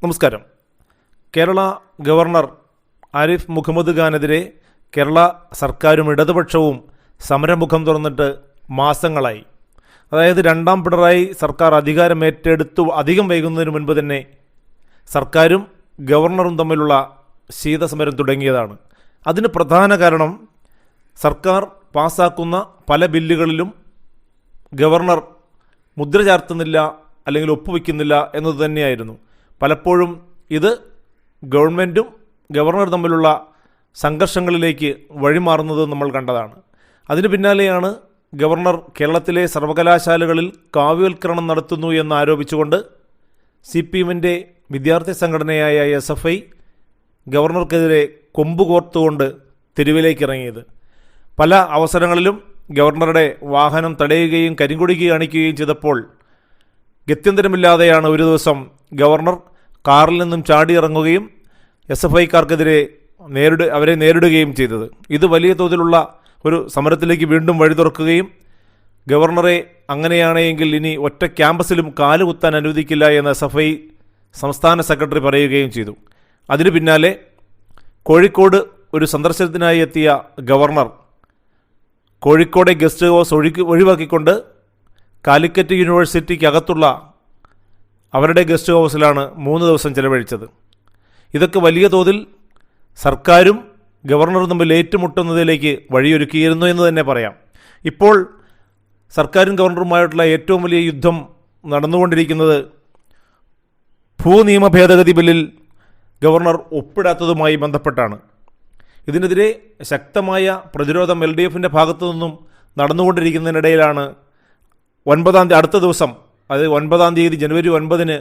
നമസ്കാരം. കേരള ഗവർണർ ആരിഫ് മുഹമ്മദ് ഖാനെതിരെ കേരള സർക്കാരും ഇടതുപക്ഷവും സമരമുഖം തുറന്നിട്ട് മാസങ്ങളായി. അതായത് രണ്ടാം പിണറായി സർക്കാർ അധികാരമേറ്റെടുത്തു അധികം വൈകുന്നതിന് മുൻപ് തന്നെ സർക്കാരും ഗവർണറും തമ്മിലുള്ള ശീതസമരം തുടങ്ങിയതാണ്. അതിന് പ്രധാന കാരണം സർക്കാർ പാസ്സാക്കുന്ന പല ബില്ലുകളിലും ഗവർണർ മുദ്ര ചാർത്തുന്നില്ല അല്ലെങ്കിൽ ഒപ്പുവെക്കുന്നില്ല എന്നത് തന്നെയായിരുന്നു. പലപ്പോഴും ഇത് ഗവൺമെൻറ്റും ഗവർണർ തമ്മിലുള്ള സംഘർഷങ്ങളിലേക്ക് വഴിമാറുന്നത് നമ്മൾ കണ്ടതാണ്. അതിന് പിന്നാലെയാണ് ഗവർണർ കേരളത്തിലെ സർവകലാശാലകളിൽ കാവ്യവൽക്കരണം നടത്തുന്നു എന്ന് ആരോപിച്ചുകൊണ്ട് CPM-ൻ്റെ വിദ്യാർത്ഥി സംഘടനയായ SFI ഗവർണർക്കെതിരെ കൊമ്പുകോർത്തുകൊണ്ട് തെരുവിലേക്കിറങ്ങിയത്. പല അവസരങ്ങളിലും ഗവർണറുടെ വാഹനം തടയുകയും കരിങ്കൊടി കാണിക്കുകയും ചെയ്തപ്പോൾ ഗത്യന്തരമില്ലാതെയാണ് ഒരു ദിവസം ഗവർണർ കാറിൽ നിന്നും ചാടിയിറങ്ങുകയും SFIക്കാർക്കെതിരെ അവരെ നേരിടുകയും ചെയ്തത്. ഇത് വലിയ തോതിലുള്ള ഒരു സമരത്തിലേക്ക് വീണ്ടും വഴി തുറക്കുകയും ഗവർണറെ അങ്ങനെയാണെങ്കിൽ ഇനി ഒറ്റ ക്യാമ്പസിലും കാലുകുത്താൻ അനുവദിക്കില്ല എന്ന് SFI സംസ്ഥാന സെക്രട്ടറി പറയുകയും ചെയ്തു. അതിനു പിന്നാലെ കോഴിക്കോട് ഒരു സന്ദർശനത്തിനായി എത്തിയ ഗവർണർ കോഴിക്കോടെ ഗസ്റ്റ് ഹൗസ് ഒഴിവാക്കിക്കൊണ്ട് കാലിക്കറ്റ് യൂണിവേഴ്സിറ്റിക്കകത്തുള്ള അവരുടെ ഗസ്റ്റ് ഹൗസിലാണ് 3 ദിവസം ചെലവഴിച്ചത്. ഇതൊക്കെ വലിയ തോതിൽ സർക്കാരും ഗവർണറും തമ്മിൽ ഏറ്റുമുട്ടുന്നതിലേക്ക് വഴിയൊരുക്കിയിരുന്നു എന്ന് തന്നെ പറയാം. ഇപ്പോൾ സർക്കാരും ഗവർണറുമായിട്ടുള്ള ഏറ്റവും വലിയ യുദ്ധം നടന്നുകൊണ്ടിരിക്കുന്നത് ഭൂനിയമ ഭേദഗതി ബില്ലിൽ ഗവർണർ ഒപ്പിടാത്തതുമായി ബന്ധപ്പെട്ടാണ്. ഇതിനെതിരെ ശക്തമായ പ്രതിരോധം LDFൻ്റെ ഭാഗത്തു നിന്നും നടന്നുകൊണ്ടിരിക്കുന്നതിനിടയിലാണ് അടുത്ത ദിവസം, അതായത് 9-ാം തീയതി ജനുവരി 9-ന്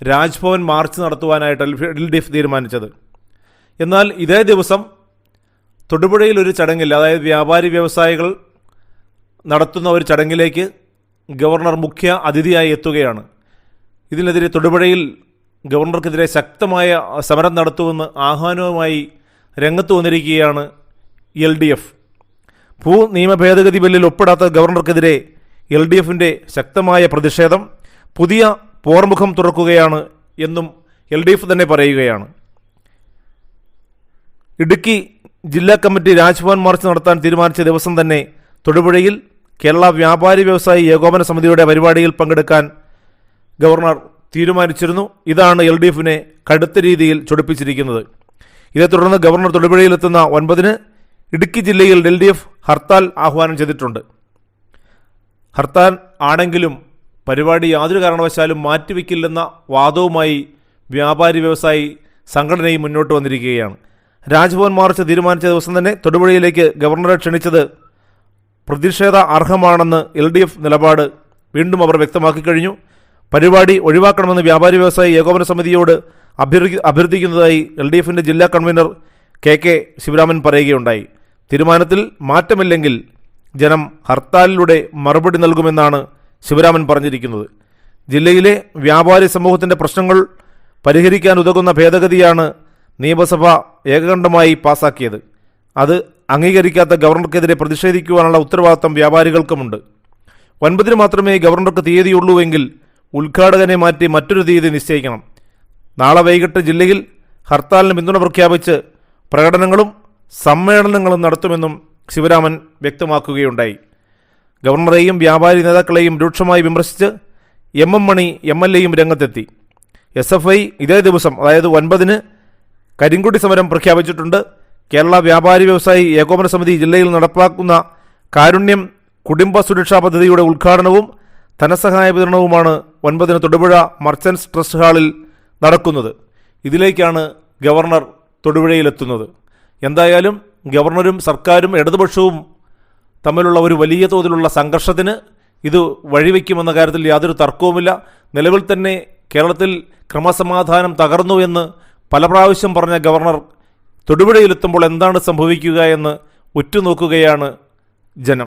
രാജ്ഭവൻ മാർച്ച് നടത്തുവാനായിട്ട് LDF തീരുമാനിച്ചത്. എന്നാൽ ഇതേ ദിവസം തൊടുപുഴയിൽ ഒരു ചടങ്ങിൽ, അതായത് വ്യാപാരി വ്യവസായികൾ നടത്തുന്ന ഒരു ചടങ്ങിലേക്ക് ഗവർണർ മുഖ്യ അതിഥിയായി എത്തുകയാണ്. ഇതിനെതിരെ തൊടുപുഴയിൽ ഗവർണർക്കെതിരെ ശക്തമായ സമരം നടത്തുമെന്ന് ആഹ്വാനവുമായി രംഗത്ത് വന്നിരിക്കുകയാണ് LDF. ഭൂനിയമ ഭേദഗതി ബില്ലിൽ ഒപ്പിടാത്ത ഗവർണർക്കെതിരെ LDFൻ്റെ ശക്തമായ പ്രതിഷേധം പുതിയ പോർമുഖം തുറക്കുകയാണ് എന്നും LDF തന്നെ പറയുകയാണ്. ഇടുക്കി ജില്ലാ കമ്മിറ്റി രാജ്ഭവൻ മാർച്ച് നടത്താൻ തീരുമാനിച്ച ദിവസം തന്നെ തൊടുപുഴയിൽ കേരള വ്യാപാരി വ്യവസായി ഏകോപന സമിതിയുടെ പരിപാടിയിൽ പങ്കെടുക്കാൻ ഗവർണർ തീരുമാനിച്ചിരുന്നു. ഇതാണ് LDFനെ കടുത്ത രീതിയിൽ ചൊടിപ്പിച്ചിരിക്കുന്നത്. ഇതേ തുടർന്ന് ഗവർണർ തൊടുപുഴയിലെത്തുന്ന 9-ന് ഇടുക്കി ജില്ലയിൽ LDF ഹർത്താൽ ആഹ്വാനം ചെയ്തിട്ടുണ്ട്. ഹർത്താൽ ആണെങ്കിലും പരിപാടി യാതൊരു കാരണവശാലും മാറ്റിവെക്കില്ലെന്ന വാദവുമായി വ്യാപാരി വ്യവസായി സംഘടനയും മുന്നോട്ട് വന്നിരിക്കുകയാണ്. രാജ്ഭവൻ മാർച്ച് തീരുമാനിച്ച ദിവസം തന്നെ തൊടുപുഴയിലേക്ക് ഗവർണറെ ക്ഷണിച്ചത് പ്രതിഷേധ അർഹമാണെന്ന് LDF നിലപാട് വീണ്ടും അവർ വ്യക്തമാക്കി കഴിഞ്ഞു. പരിപാടി ഒഴിവാക്കണമെന്ന് വ്യാപാരി വ്യവസായി ഏകോപന സമിതിയോട് അഭ്യർത്ഥിക്കുന്നതായി LDFൻ്റെ ജില്ലാ കൺവീനർ KK ശിവരാമൻ പറയുകയുണ്ടായി. തീരുമാനത്തിൽ മാറ്റമില്ലെങ്കിൽ ജനം ഹർത്താലിലൂടെ മറുപടി നൽകുമെന്നാണ് ശിവരാമൻ പറഞ്ഞിരിക്കുന്നത്. ജില്ലയിലെ വ്യാപാരി സമൂഹത്തിൻ്റെ പ്രശ്നങ്ങൾ പരിഹരിക്കാൻ ഉതകുന്ന ഭേദഗതിയാണ് നിയമസഭ ഏകകണ്ഠമായി പാസാക്കിയത്. അത് അംഗീകരിക്കാത്ത ഗവർണർക്കെതിരെ പ്രതിഷേധിക്കുവാനുള്ള ഉത്തരവാദിത്തം വ്യാപാരികൾക്കുമുണ്ട്. 9-ന് മാത്രമേ ഗവർണർക്ക് തീയതിയുള്ളൂവെങ്കിൽ ഉദ്ഘാടകനെ മാറ്റി മറ്റൊരു തീയതി നിശ്ചയിക്കണം. നാളെ വൈകിട്ട് ജില്ലയിൽ ഹർത്താലിന് പിന്തുണ പ്രഖ്യാപിച്ച് പ്രകടനങ്ങളും സമ്മേളനങ്ങളും നടത്തുമെന്നും ശിവരാമൻ വ്യക്തമാക്കുകയുണ്ടായി. ഗവർണറെയും വ്യാപാരി നേതാക്കളെയും രൂക്ഷമായി വിമർശിച്ച് MM മണി MLAയും രംഗത്തെത്തി. SFI ഇതേ ദിവസം, അതായത് 9-ന് കരിങ്കൊടി സമരം പ്രഖ്യാപിച്ചിട്ടുണ്ട്. കേരള വ്യാപാരി വ്യവസായി ഏകോപന സമിതി ജില്ലയിൽ നടപ്പാക്കുന്ന കാരുണ്യം കുടുംബ സുരക്ഷാ പദ്ധതിയുടെ ഉദ്ഘാടനവും ധനസഹായ വിതരണവുമാണ് 9-ന് തൊടുപുഴ മർച്ചൻസ് ട്രസ്റ്റ് ഹാളിൽ നടക്കുന്നത്. ഇതിലേക്കാണ് ഗവർണർ തൊടുപുഴയിലെത്തുന്നത്. എന്തായാലും ഗവർണറും സർക്കാരും ഇടതുപക്ഷവും തമ്മിലുള്ള ഒരു വലിയ തോതിലുള്ള സംഘർഷത്തിന് ഇത് വഴിവെക്കുമെന്ന കാര്യത്തിൽ യാതൊരു തർക്കവുമില്ല. നിലവിൽ തന്നെ കേരളത്തിൽ ക്രമസമാധാനം തകർന്നു എന്ന് പല പ്രാവശ്യം പറഞ്ഞ ഗവർണർ തൊടുപുഴയിലെത്തുമ്പോൾ എന്താണ് സംഭവിക്കുക എന്ന് ഉറ്റുനോക്കുകയാണ് ജനം.